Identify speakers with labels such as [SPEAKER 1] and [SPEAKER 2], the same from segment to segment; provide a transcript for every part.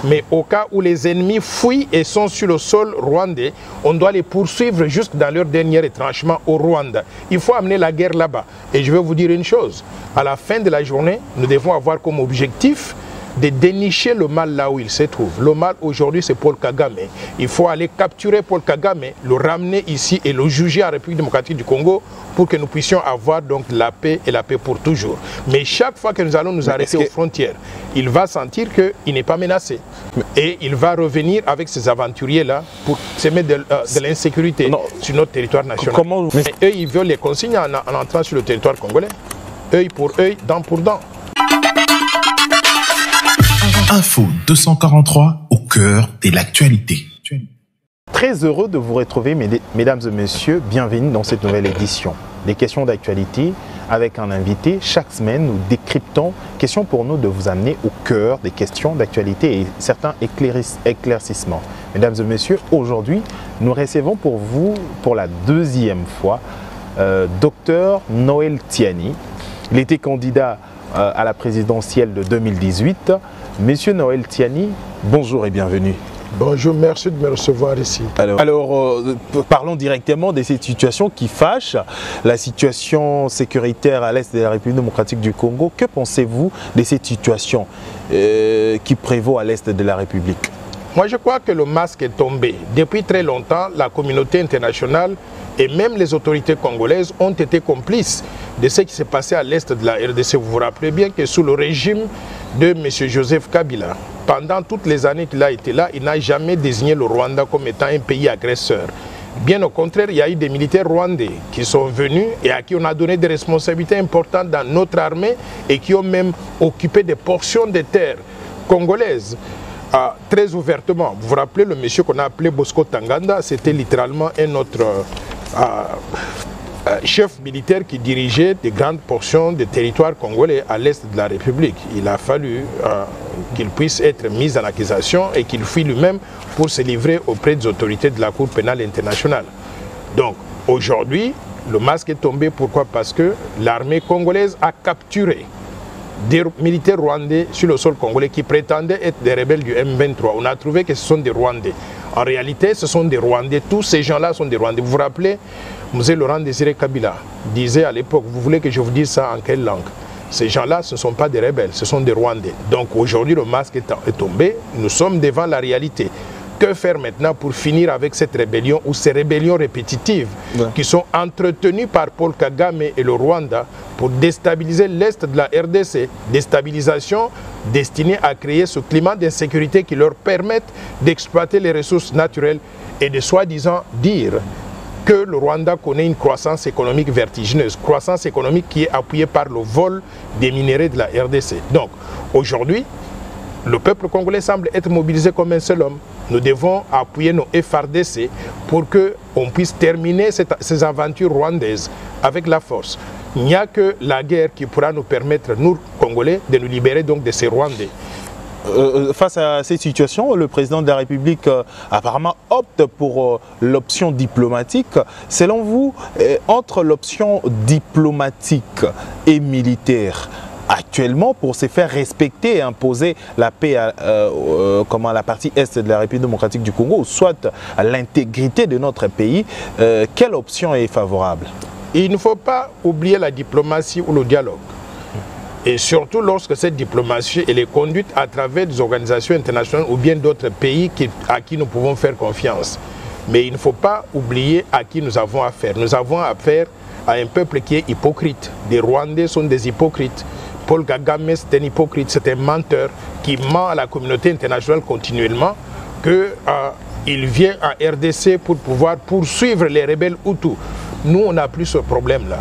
[SPEAKER 1] Mais au cas où les ennemis fuient et sont sur le sol rwandais, on doit les poursuivre jusque dans leur dernier retranchement au Rwanda. Il faut amener la guerre là-bas. Et je vais vous dire une chose, à la fin de la journée, nous devons avoir comme objectif de dénicher le mal là où il se trouve. Le mal aujourd'hui, c'est Paul Kagame. Il faut aller capturer Paul Kagame, le ramener ici et le juger en République démocratique du Congo pour que nous puissions avoir donc la paix et la paix pour toujours. Mais chaque fois que nous allons nous arrêter aux frontières, il va sentir qu'il n'est pas menacé. Et il va revenir avec ces aventuriers-là pour semer de l'insécurité sur notre territoire national. Mais eux, ils veulent les consignes en entrant sur le territoire congolais. Œil pour œil, dent pour dent.
[SPEAKER 2] Info 243 au cœur de l'actualité.
[SPEAKER 3] Très heureux de vous retrouver, mesdames et messieurs. Bienvenue dans cette nouvelle édition des questions d'actualité avec un invité. Chaque semaine, nous décryptons question pour nous de vous amener au cœur des questions d'actualité et certains éclaircissements. Mesdames et messieurs, aujourd'hui, nous recevons pour vous, pour la deuxième fois, Dr Noël Tiani. Il était candidat à la présidentielle de 2018. Monsieur Noël Tiani, bonjour et bienvenue.
[SPEAKER 1] Bonjour, merci de me recevoir ici.
[SPEAKER 3] Alors parlons directement de cette situation qui fâche, la situation sécuritaire à l'est de la République démocratique du Congo. Que pensez-vous de cette situation qui prévaut à l'est de la République?
[SPEAKER 1] Moi, je crois que le masque est tombé. Depuis très longtemps, la communauté internationale et même les autorités congolaises ont été complices de ce qui s'est passé à l'est de la RDC. Vous vous rappelez bien que sous le régime de M. Joseph Kabila, pendant toutes les années qu'il a été là, il n'a jamais désigné le Rwanda comme étant un pays agresseur. Bien au contraire, il y a eu des militaires rwandais qui sont venus et à qui on a donné des responsabilités importantes dans notre armée et qui ont même occupé des portions de terres congolaises. Très ouvertement. Vous vous rappelez le monsieur qu'on a appelé Bosco Tanganda, c'était littéralement un autre chef militaire qui dirigeait des grandes portions de territoire congolais à l'est de la République. Il a fallu qu'il puisse être mis en accusation et qu'il fuit lui-même pour se livrer auprès des autorités de la Cour pénale internationale. Donc aujourd'hui, le masque est tombé. Pourquoi? Parce que l'armée congolaise a capturé des militaires rwandais sur le sol congolais qui prétendaient être des rebelles du M23. On a trouvé que ce sont des Rwandais. En réalité, ce sont des Rwandais. Tous ces gens-là sont des Rwandais. Vous vous rappelez, M. Laurent Désiré Kabila disait à l'époque, vous voulez que je vous dise ça en quelle langue? Ces gens-là, ce ne sont pas des rebelles, ce sont des Rwandais. Donc aujourd'hui, le masque est tombé. Nous sommes devant la réalité. Que faire maintenant pour finir avec cette rébellion ou ces rébellions répétitives qui sont entretenues par Paul Kagame et le Rwanda pour déstabiliser l'Est de la RDC, déstabilisation destinée à créer ce climat d'insécurité qui leur permette d'exploiter les ressources naturelles et de soi-disant dire que le Rwanda connaît une croissance économique vertigineuse, croissance économique qui est appuyée par le vol des minéraux de la RDC. Donc aujourd'hui, le peuple congolais semble être mobilisé comme un seul homme. Nous devons appuyer nos FRDC pour qu'on puisse terminer ces aventures rwandaises avec la force. Il n'y a que la guerre qui pourra nous permettre, nous, Congolais, de nous libérer donc de ces Rwandais.
[SPEAKER 3] Face à cette situation, le président de la République apparemment opte pour l'option diplomatique. Selon vous, entre l'option diplomatique et militaire, actuellement, pour se faire respecter et imposer la paix à la partie est de la République démocratique du Congo, soit à l'intégrité de notre pays, quelle option est favorable?
[SPEAKER 1] Il ne faut pas oublier la diplomatie ou le dialogue. Et surtout lorsque cette diplomatie elle est conduite à travers des organisations internationales ou bien d'autres pays à qui nous pouvons faire confiance. Mais il ne faut pas oublier à qui nous avons affaire. Nous avons affaire à un peuple qui est hypocrite. Les Rwandais sont des hypocrites. Paul Kagame, c'est un hypocrite, c'est un menteur qui ment à la communauté internationale continuellement qu'il vient en RDC pour pouvoir poursuivre les rebelles Hutus. Nous, on n'a plus ce problème-là.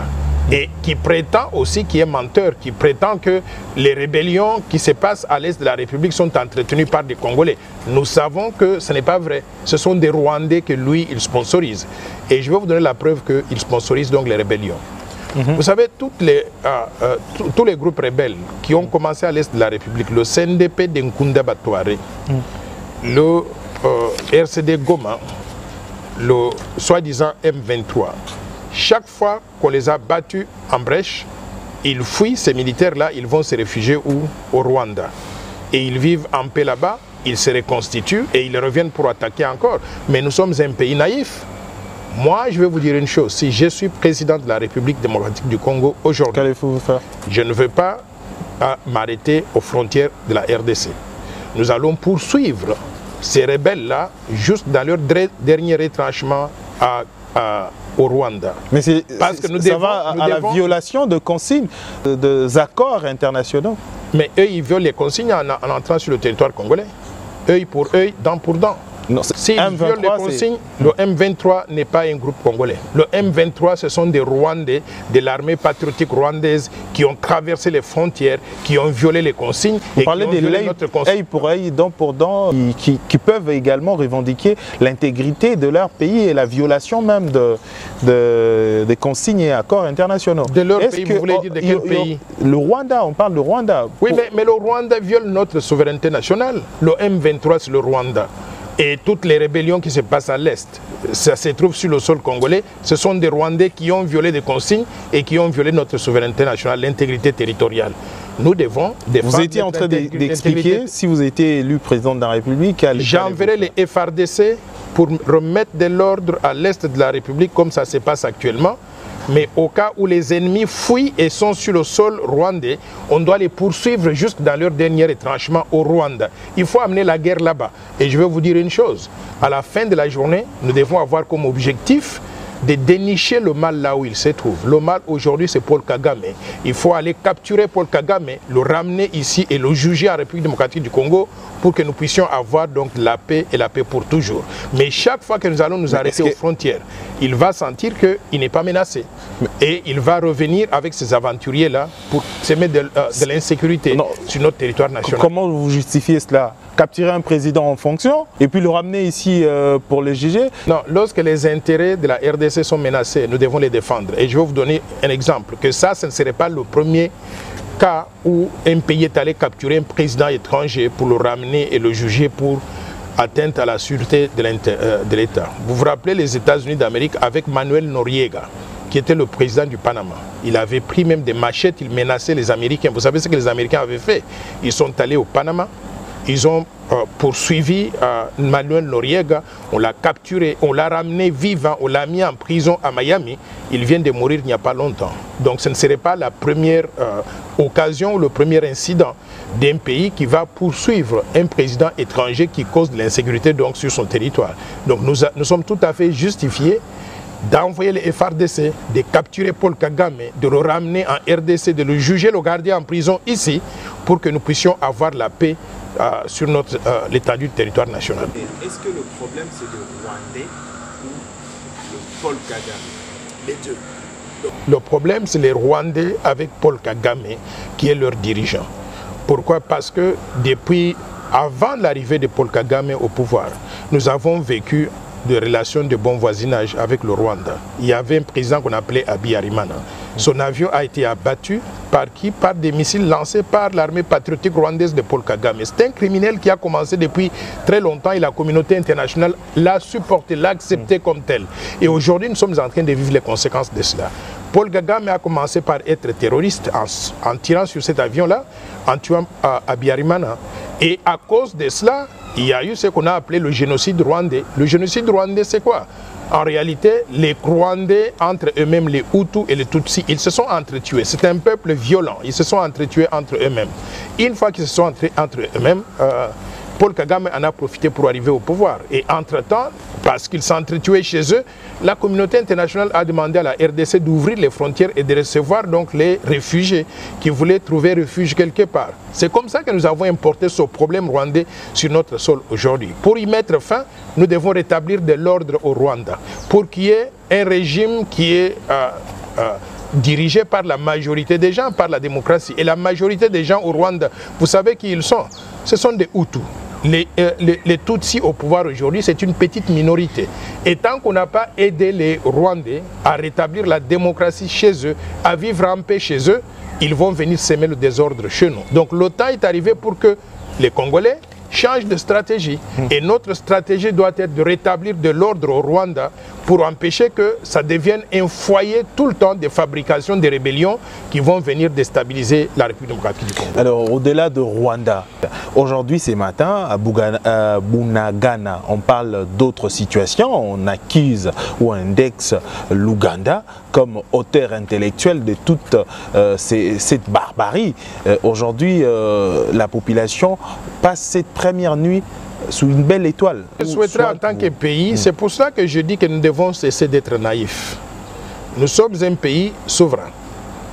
[SPEAKER 1] Et qui prétend aussi, qui est menteur, qui prétend que les rébellions qui se passent à l'est de la République sont entretenues par des Congolais. Nous savons que ce n'est pas vrai. Ce sont des Rwandais que lui, il sponsorise. Et je vais vous donner la preuve qu'il sponsorise donc les rébellions. Vous savez, tous les groupes rebelles qui ont commencé à l'est de la République, le CNDP de Nkunda Batouare, le RCD Goma, le soi-disant M23, chaque fois qu'on les a battus en brèche, ils fuient, ces militaires-là, ils vont se réfugier où? Au Rwanda. Et ils vivent en paix là-bas, ils se reconstituent et ils reviennent pour attaquer encore. Mais nous sommes un pays naïf. Moi, je vais vous dire une chose. Si je suis président de la République démocratique du Congo aujourd'hui,
[SPEAKER 3] qu'allez-vous faire?
[SPEAKER 1] Je ne veux pas m'arrêter aux frontières de la RDC. Nous allons poursuivre ces rebelles-là juste dans leur dernier retranchement au Rwanda.
[SPEAKER 3] Mais ça va à la violation de consignes, des accords internationaux.
[SPEAKER 1] Mais eux, ils violent les consignes en entrant sur le territoire congolais. Œil pour œil, dent pour dent. S'ils violent les consignes, le M23 n'est pas un groupe congolais. Le M23, ce sont des Rwandais, de l'armée patriotique rwandaise qui ont traversé les frontières, qui ont violé les consignes.
[SPEAKER 3] Vous parlez des œil pour œil, dent pour dent, qui peuvent également revendiquer l'intégrité de leur pays et la violation même des consignes et accords internationaux.
[SPEAKER 1] De leur pays, vous voulez dire de quel pays?
[SPEAKER 3] Le Rwanda, on parle de Rwanda.
[SPEAKER 1] Oui, mais le Rwanda viole notre souveraineté nationale. Le M23, c'est le Rwanda. Et toutes les rébellions qui se passent à l'Est, ça se trouve sur le sol congolais, ce sont des Rwandais qui ont violé des consignes et qui ont violé notre souveraineté nationale, l'intégrité territoriale. Nous devons défendre.
[SPEAKER 3] Vous étiez en train d'expliquer, si vous étiez élu président de la République,
[SPEAKER 1] j'enverrai les FARDC pour remettre de l'ordre à l'Est de la République comme ça se passe actuellement. Mais au cas où les ennemis fuient et sont sur le sol rwandais, on doit les poursuivre jusque dans leur dernier retranchement au Rwanda. Il faut amener la guerre là-bas. Et je vais vous dire une chose, à la fin de la journée, nous devons avoir comme objectif de dénicher le mal là où il se trouve. Le mal aujourd'hui, c'est Paul Kagame. Il faut aller capturer Paul Kagame, le ramener ici et le juger en République démocratique du Congo pour que nous puissions avoir donc la paix et la paix pour toujours. Mais chaque fois que nous allons nous arrêter aux frontières, il va sentir qu'il n'est pas menacé. Et il va revenir avec ces aventuriers-là pour semer de l'insécurité sur notre territoire national.
[SPEAKER 3] Comment vous justifiez cela? Capturer un président en fonction et puis le ramener ici pour le juger?
[SPEAKER 1] Non, lorsque les intérêts de la RDC sont menacés, nous devons les défendre. Et je vais vous donner un exemple, que ça, ce ne serait pas le premier cas où un pays est allé capturer un président étranger pour le ramener et le juger pour atteinte à la sûreté de l'État. Vous vous rappelez les États-Unis d'Amérique avec Manuel Noriega, qui était le président du Panama. Il avait pris même des machettes, il menaçait les Américains. Vous savez ce que les Américains avaient fait? Ils sont allés au Panama, ils ont poursuivi Manuel Noriega, on l'a capturé, on l'a ramené vivant, on l'a mis en prison à Miami. Il vient de mourir il n'y a pas longtemps. Donc ce ne serait pas la première occasion, le premier incident d'un pays qui va poursuivre un président étranger qui cause de l'insécurité donc sur son territoire. Donc nous sommes tout à fait justifiés d'envoyer les FARDC, de capturer Paul Kagame, de le ramener en RDC, de le juger, le garder en prison ici, pour que nous puissions avoir la paix sur l'étendue du territoire national.
[SPEAKER 4] Est-ce que le problème c'est le Rwandais ou le Paul Kagame? Les deux.
[SPEAKER 1] Le problème c'est les Rwandais avec Paul Kagame qui est leur dirigeant. Pourquoi? Parce que depuis avant l'arrivée de Paul Kagame au pouvoir, nous avons vécu de relations de bon voisinage avec le Rwanda. Il y avait un président qu'on appelait Habyarimana. Son avion a été abattu par qui? Par des missiles lancés par l'armée patriotique rwandaise de Paul Kagame. C'est un criminel qui a commencé depuis très longtemps et la communauté internationale l'a supporté, l'a accepté comme tel. Et aujourd'hui, nous sommes en train de vivre les conséquences de cela. Paul Kagame a commencé par être terroriste en tirant sur cet avion-là, en tuant Habyarimana. Et à cause de cela, il y a eu ce qu'on a appelé le génocide rwandais. Le génocide rwandais, c'est quoi? En réalité, les Rwandais, entre eux-mêmes, les Hutus et les Tutsis, ils se sont entretués. C'est un peuple violent. Ils se sont entretués entre eux-mêmes. Une fois qu'ils se sont entre eux-mêmes, Paul Kagame en a profité pour arriver au pouvoir. Et entre-temps, parce qu'ils s'entretuaient chez eux, la communauté internationale a demandé à la RDC d'ouvrir les frontières et de recevoir donc les réfugiés qui voulaient trouver refuge quelque part. C'est comme ça que nous avons importé ce problème rwandais sur notre sol aujourd'hui. Pour y mettre fin, nous devons rétablir de l'ordre au Rwanda. Pour qu'il y ait un régime qui est dirigé par la majorité des gens, par la démocratie. Et la majorité des gens au Rwanda, vous savez qui ils sont? Ce sont des Hutus. Les Tutsis au pouvoir aujourd'hui, c'est une petite minorité. Et tant qu'on n'a pas aidé les Rwandais à rétablir la démocratie chez eux, à vivre en paix chez eux, ils vont venir semer le désordre chez nous. Donc le temps est arrivé pour que les Congolais changent de stratégie. Et notre stratégie doit être de rétablir de l'ordre au Rwanda pour empêcher que ça devienne un foyer tout le temps de fabrication de rébellions qui vont venir déstabiliser la République démocratique du Congo.
[SPEAKER 3] Alors, au-delà de Rwanda, aujourd'hui, ce matin, à Bunagana, on parle d'autres situations. On accuse ou indexe l'Ouganda comme auteur intellectuel de toute cette barbarie. Aujourd'hui, la population passe cette première nuit sous une belle étoile.
[SPEAKER 1] Je souhaiterais en tant que pays, c'est pour ça que je dis que nous devons cesser d'être naïfs. Nous sommes un pays souverain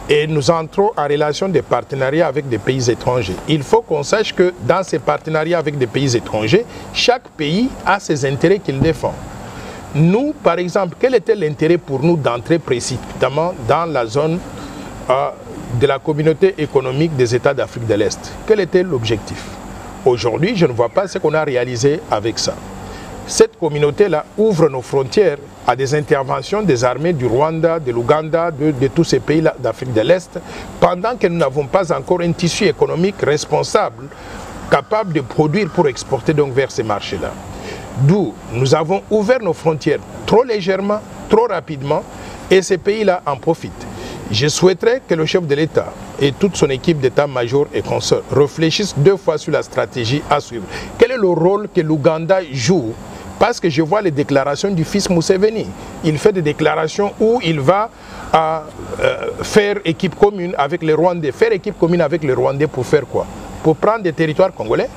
[SPEAKER 1] et nous entrons en relation de partenariat avec des pays étrangers. Il faut qu'on sache que dans ces partenariats avec des pays étrangers, chaque pays a ses intérêts qu'il défend. Nous, par exemple, quel était l'intérêt pour nous d'entrer précipitamment dans la zone de la communauté économique des États d'Afrique de l'Est? Quel était l'objectif? Aujourd'hui, je ne vois pas ce qu'on a réalisé avec ça. Cette communauté-là ouvre nos frontières à des interventions des armées du Rwanda, de l'Ouganda, de tous ces pays d'Afrique de l'Est, pendant que nous n'avons pas encore un tissu économique responsable, capable de produire pour exporter donc vers ces marchés-là. D'où nous avons ouvert nos frontières trop légèrement, trop rapidement, et ces pays-là en profitent. Je souhaiterais que le chef de l'État et toute son équipe d'état-major et consorts réfléchissent 2 fois sur la stratégie à suivre. Quel est le rôle que l'Ouganda joue? Parce que je vois les déclarations du fils Museveni. Il fait des déclarations où il va faire équipe commune avec les Rwandais. Faire équipe commune avec les Rwandais pour faire quoi? Pour prendre des territoires congolais?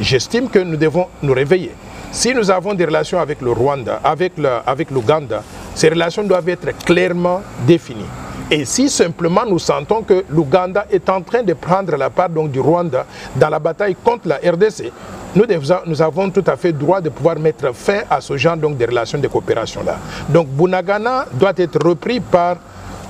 [SPEAKER 1] J'estime que nous devons nous réveiller. Si nous avons des relations avec le Rwanda, avec l'Ouganda, ces relations doivent être clairement définies. Et si simplement nous sentons que l'Ouganda est en train de prendre la part donc, du Rwanda dans la bataille contre la RDC, nous avons tout à fait droit de pouvoir mettre fin à ce genre donc, de relations de coopération-là. Donc Bunagana doit être repris par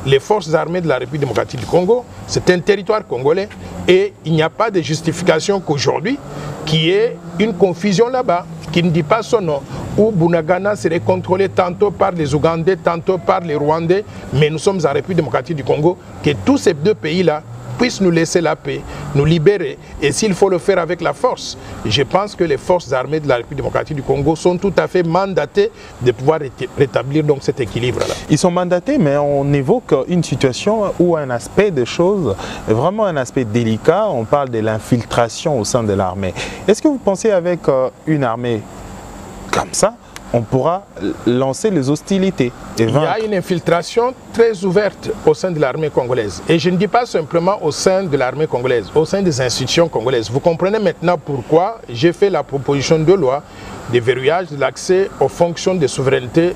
[SPEAKER 1] les forces armées de la République démocratique du Congo. C'est un territoire congolais et il n'y a pas de justification qu'aujourd'hui qu'il y ait une confusion là-bas qui ne dit pas son nom, où Bunagana serait contrôlé tantôt par les Ougandais, tantôt par les Rwandais, mais nous sommes en République démocratique du Congo, que tous ces 2 pays-là puissent nous laisser la paix, nous libérer, et s'il faut le faire avec la force, je pense que les forces armées de la République démocratique du Congo sont tout à fait mandatées de pouvoir rétablir donc cet équilibre-là.
[SPEAKER 3] Ils sont mandatés, mais on évoque une situation où un aspect de choses, vraiment un aspect délicat, on parle de l'infiltration au sein de l'armée. Est-ce que vous pensez avec une armée comme ça, on pourra lancer les hostilités et vaincre?
[SPEAKER 1] Il y a une infiltration très ouverte au sein de l'armée congolaise. Et je ne dis pas simplement au sein de l'armée congolaise, au sein des institutions congolaises. Vous comprenez maintenant pourquoi j'ai fait la proposition de loi de verrouillage de l'accès aux fonctions de souveraineté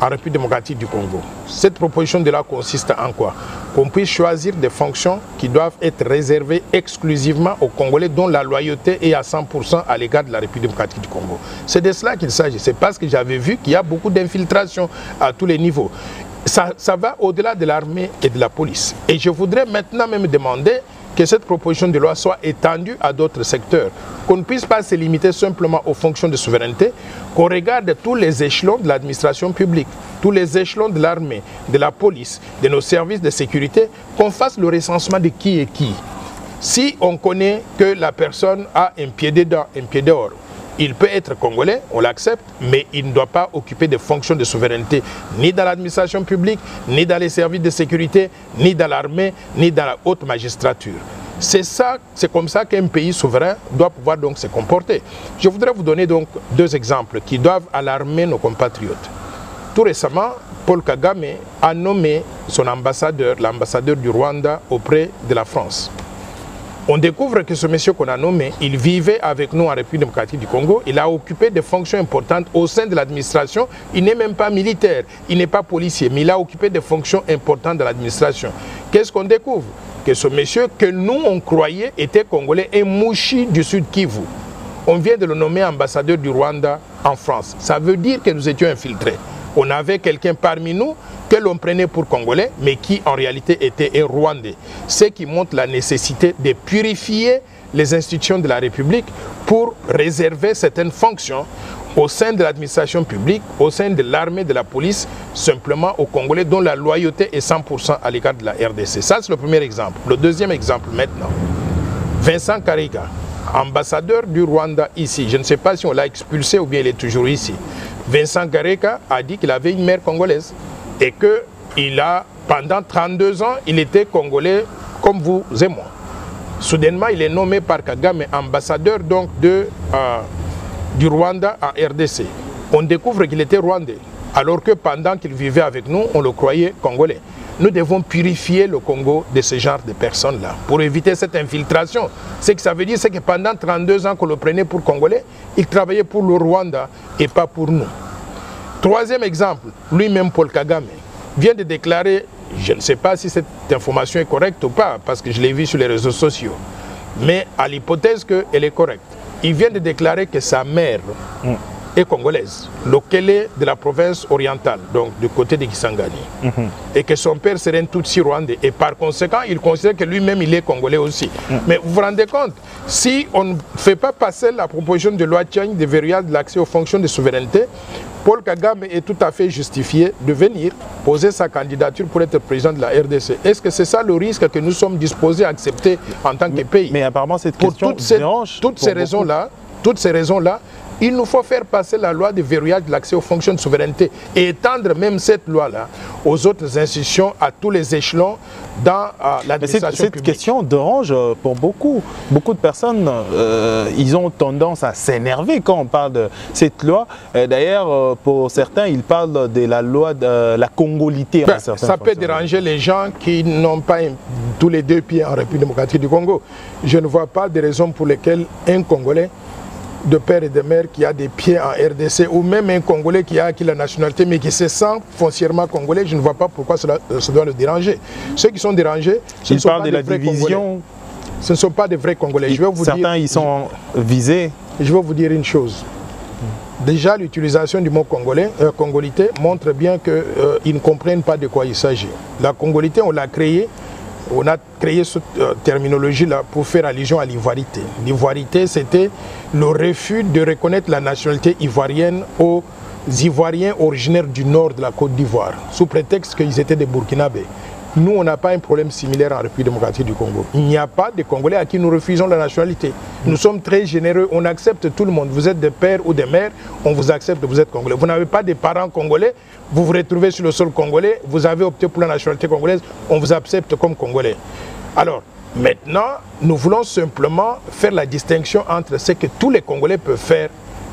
[SPEAKER 1] en République démocratique du Congo. Cette proposition de loi consiste en quoi? Qu'on puisse choisir des fonctions qui doivent être réservées exclusivement aux Congolais dont la loyauté est à 100% à l'égard de la République démocratique du Congo. C'est de cela qu'il s'agit. C'est parce que j'avais vu qu'il y a beaucoup d'infiltration à tous les niveaux. Ça va au-delà de l'armée et de la police. Et je voudrais maintenant même demander que cette proposition de loi soit étendue à d'autres secteurs, qu'on ne puisse pas se limiter simplement aux fonctions de souveraineté, qu'on regarde tous les échelons de l'administration publique, tous les échelons de l'armée, de la police, de nos services de sécurité, qu'on fasse le recensement de qui est qui. Si on connaît que la personne a un pied dedans, un pied dehors, il peut être congolais, on l'accepte, mais il ne doit pas occuper des fonctions de souveraineté, ni dans l'administration publique, ni dans les services de sécurité, ni dans l'armée, ni dans la haute magistrature. C'est comme ça qu'un pays souverain doit pouvoir donc se comporter. Je voudrais vous donner donc 2 exemples qui doivent alarmer nos compatriotes. Tout récemment, Paul Kagame a nommé son ambassadeur, l'ambassadeur du Rwanda auprès de la France. On découvre que ce monsieur qu'on a nommé, il vivait avec nous en République démocratique du Congo. Il a occupé des fonctions importantes au sein de l'administration. Il n'est même pas militaire, il n'est pas policier, mais il a occupé des fonctions importantes de l'administration. Qu'est-ce qu'on découvre? Que ce monsieur que nous on croyait était congolais, est Mouchi du Sud Kivu. On vient de le nommer ambassadeur du Rwanda en France. Ça veut dire que nous étions infiltrés. On avait quelqu'un parmi nous que l'on prenait pour Congolais, mais qui en réalité était un Rwandais. Ce qui montre la nécessité de purifier les institutions de la République pour réserver certaines fonctions au sein de l'administration publique, au sein de l'armée, de la police, simplement aux Congolais dont la loyauté est 100% à l'égard de la RDC. Ça, c'est le premier exemple. Le deuxième exemple maintenant, Vincent Kariga, ambassadeur du Rwanda ici. Je ne sais pas si on l'a expulsé ou bien il est toujours ici. Vincent Gareka a dit qu'il avait une mère congolaise et que pendant 32 ans, il était congolais comme vous et moi. Soudainement, il est nommé par Kagame ambassadeur donc du Rwanda en RDC. On découvre qu'il était rwandais, alors que pendant qu'il vivait avec nous, on le croyait congolais. Nous devons purifier le Congo de ce genre de personnes-là pour éviter cette infiltration. Ce que ça veut dire, c'est que pendant 32 ans qu'on le prenait pour congolais, il travaillait pour le Rwanda et pas pour nous. Troisième exemple, lui-même Paul Kagame vient de déclarer, je ne sais pas si cette information est correcte ou pas, parce que je l'ai vu sur les réseaux sociaux, mais à l'hypothèse qu'elle est correcte, il vient de déclarer que sa mère est congolaise, lequel est de la province orientale, donc du côté de Kisangani, et que son père serait un Tutsi rwandais, et par conséquent, il considère que lui-même, il est congolais aussi. Mais vous vous rendez compte, si on ne fait pas passer la proposition de loi Tchang de verrouillage de l'accès aux fonctions de souveraineté, Paul Kagame est tout à fait justifié de venir poser sa candidature pour être président de la RDC. Est-ce que c'est ça le risque que nous sommes disposés à accepter en tant que pays?
[SPEAKER 3] Mais apparemment, cette question dérange
[SPEAKER 1] toutes ces raisons-là, il nous faut faire passer la loi de verrouillage de l'accès aux fonctions de souveraineté et étendre même cette loi-là aux autres institutions, à tous les échelons dans l'administration publique.
[SPEAKER 3] Cette question dérange pour beaucoup. Beaucoup de personnes, ils ont tendance à s'énerver quand on parle de cette loi. D'ailleurs, pour certains, ils parlent de la loi de la congolité.
[SPEAKER 1] Ça peut déranger les gens qui n'ont pas tous les deux pieds en République démocratique du Congo. Je ne vois pas de raison pour lesquelles un Congolais de père et de mère qui a des pieds en RDC ou même un Congolais qui a acquis la nationalité mais qui se sent foncièrement congolais, je ne vois pas pourquoi cela doit le déranger. Ceux qui sont dérangés, ce ne sont pas des vrais Congolais. Ce ne sont pas des vrais Congolais.
[SPEAKER 3] Certains y sont visés.
[SPEAKER 1] Je vais vous dire une chose. Déjà, l'utilisation du mot congolité montre bien qu'ils ne comprennent pas de quoi il s'agit. La congolité, on l'a créée. On a créé cette terminologie-là pour faire allusion à l'ivoirité. L'ivoirité, c'était le refus de reconnaître la nationalité ivoirienne aux Ivoiriens originaires du nord de la Côte d'Ivoire, sous prétexte qu'ils étaient des Burkinabés. Nous, on n'a pas un problème similaire en République démocratique du Congo. Il n'y a pas de Congolais à qui nous refusons la nationalité. Nous sommes très généreux, on accepte tout le monde. Vous êtes des pères ou des mères, on vous accepte, vous êtes Congolais. Vous n'avez pas de parents congolais, vous vous retrouvez sur le sol congolais, vous avez opté pour la nationalité congolaise, on vous accepte comme Congolais. Alors, maintenant, nous voulons simplement faire la distinction entre ce que tous les Congolais peuvent faire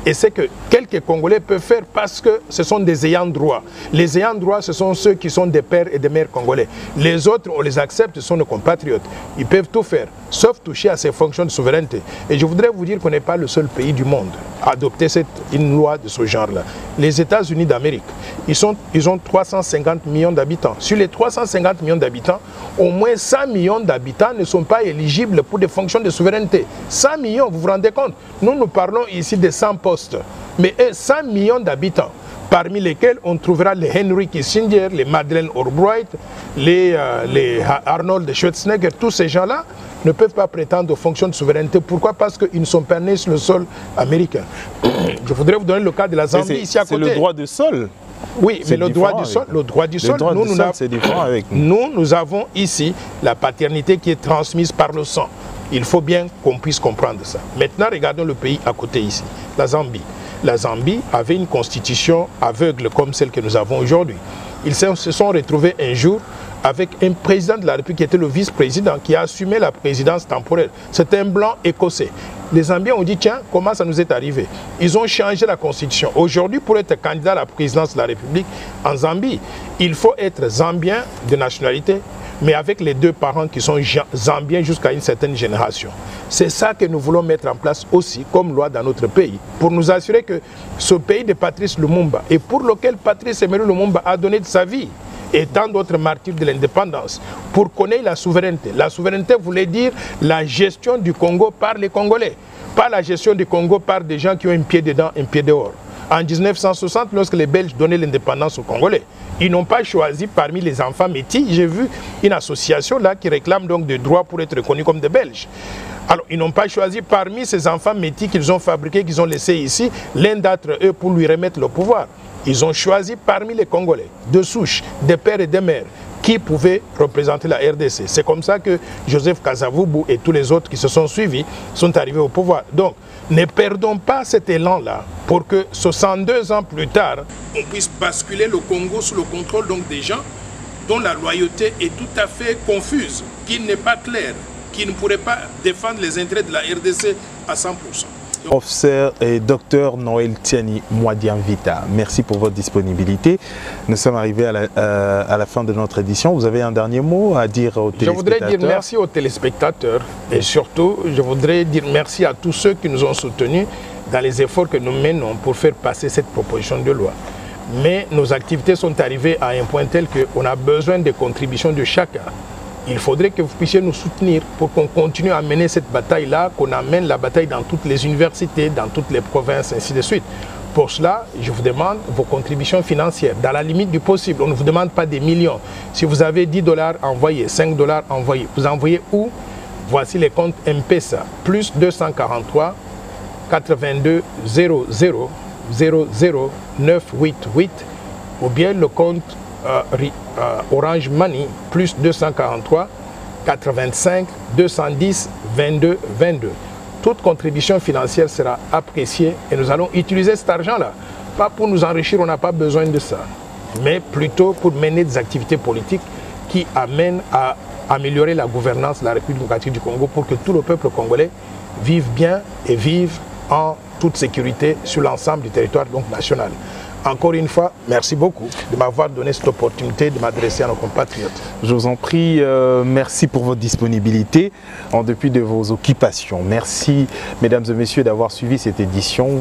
[SPEAKER 1] et ce que quelques Congolais peuvent faire parce que ce sont des ayants droit. Les ayants droit, ce sont ceux qui sont des pères et des mères congolais. Les autres, on les accepte, ce sont nos compatriotes. Ils peuvent tout faire, sauf toucher à ces fonctions de souveraineté. Et je voudrais vous dire qu'on n'est pas le seul pays du monde à adopter une loi de ce genre-là. Les États-Unis d'Amérique, ils ont 350 millions d'habitants. Sur les 350 millions d'habitants, au moins 100 millions d'habitants ne sont pas éligibles pour des fonctions de souveraineté. 100 millions, vous vous rendez compte? Nous parlons ici de 100 postes, mais 100 millions d'habitants, parmi lesquels on trouvera les Henry Kissinger, les Madeleine Albright, les Arnold Schwarzenegger, tous ces gens-là ne peuvent pas prétendre aux fonctions de souveraineté. Pourquoi? Parce qu'ils ne sont pas nés sur le sol américain. Je voudrais vous donner le cas de la Zambie ici à côté.
[SPEAKER 3] C'est le droit du sol.
[SPEAKER 1] Oui, mais le droit du sol,
[SPEAKER 3] c'est différent avec nous.
[SPEAKER 1] Nous avons ici la paternité qui est transmise par le sang. Il faut bien qu'on puisse comprendre ça. Maintenant, regardons le pays à côté ici, la Zambie. La Zambie avait une constitution aveugle comme celle que nous avons aujourd'hui. Ils se sont retrouvés un jour avec un président de la République qui était le vice-président, qui a assumé la présidence temporaire. C'était un blanc écossais. Les Zambiens ont dit, tiens, comment ça nous est arrivé? Ils ont changé la constitution. Aujourd'hui, pour être candidat à la présidence de la République en Zambie, il faut être zambien de nationalité, mais avec les deux parents qui sont zambiens jusqu'à une certaine génération. C'est ça que nous voulons mettre en place aussi comme loi dans notre pays, pour nous assurer que ce pays de Patrice Lumumba, et pour lequel Patrice Emery Lumumba a donné de sa vie, et tant d'autres martyrs de l'indépendance, pour connaître la souveraineté. La souveraineté voulait dire la gestion du Congo par les Congolais, pas la gestion du Congo par des gens qui ont un pied dedans, un pied dehors. En 1960, lorsque les Belges donnaient l'indépendance aux Congolais, ils n'ont pas choisi parmi les enfants métis. J'ai vu une association là qui réclame donc des droits pour être reconnus comme des Belges. Alors, ils n'ont pas choisi parmi ces enfants métis qu'ils ont fabriqués, qu'ils ont laissés ici, l'un d'entre eux pour lui remettre le pouvoir. Ils ont choisi parmi les Congolais, de souche, des pères et des mères, qui pouvaient représenter la RDC. C'est comme ça que Joseph Kasavubu et tous les autres qui se sont suivis sont arrivés au pouvoir. Donc, ne perdons pas cet élan-là pour que 62 ans plus tard, on puisse basculer le Congo sous le contrôle donc des gens dont la loyauté est tout à fait confuse, qui n'est pas claire, qui ne pourrait pas défendre les intérêts de la RDC à 100%.
[SPEAKER 3] Professeur et docteur Noël Tiani Mwadiamvita, merci pour votre disponibilité. Nous sommes arrivés à la fin de notre édition. Vous avez un dernier mot à dire aux téléspectateurs?
[SPEAKER 1] Je voudrais dire merci aux téléspectateurs et surtout, je voudrais dire merci à tous ceux qui nous ont soutenus dans les efforts que nous menons pour faire passer cette proposition de loi. Mais nos activités sont arrivées à un point tel qu'on a besoin des contributions de chacun. Il faudrait que vous puissiez nous soutenir pour qu'on continue à mener cette bataille-là, qu'on amène la bataille dans toutes les universités, dans toutes les provinces, ainsi de suite. Pour cela, je vous demande vos contributions financières, dans la limite du possible. On ne vous demande pas des millions. Si vous avez 10 $, envoyez, 5 $, envoyez. Vous envoyez où? Voici les comptes M-Pesa, plus 243 82 00 00 988, ou bien le compte Orange Money, plus 243 85 210 22 22. Toute contribution financière sera appréciée et nous allons utiliser cet argent-là. Pas pour nous enrichir, on n'a pas besoin de ça, mais plutôt pour mener des activités politiques qui amènent à améliorer la gouvernance de la République démocratique du Congo pour que tout le peuple congolais vive bien et vive en toute sécurité sur l'ensemble du territoire donc national. Encore une fois, merci beaucoup de m'avoir donné cette opportunité de m'adresser à nos compatriotes.
[SPEAKER 3] Je vous en prie, merci pour votre disponibilité en dépit de vos occupations. Merci, mesdames et messieurs, d'avoir suivi cette édition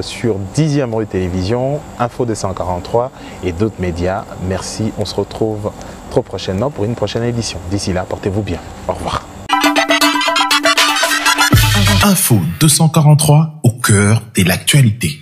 [SPEAKER 3] sur 10e rue Télévision, Info 243 et d'autres médias. Merci, on se retrouve très prochainement pour une prochaine édition. D'ici là, portez-vous bien. Au revoir.
[SPEAKER 2] Info 243 au cœur de l'actualité.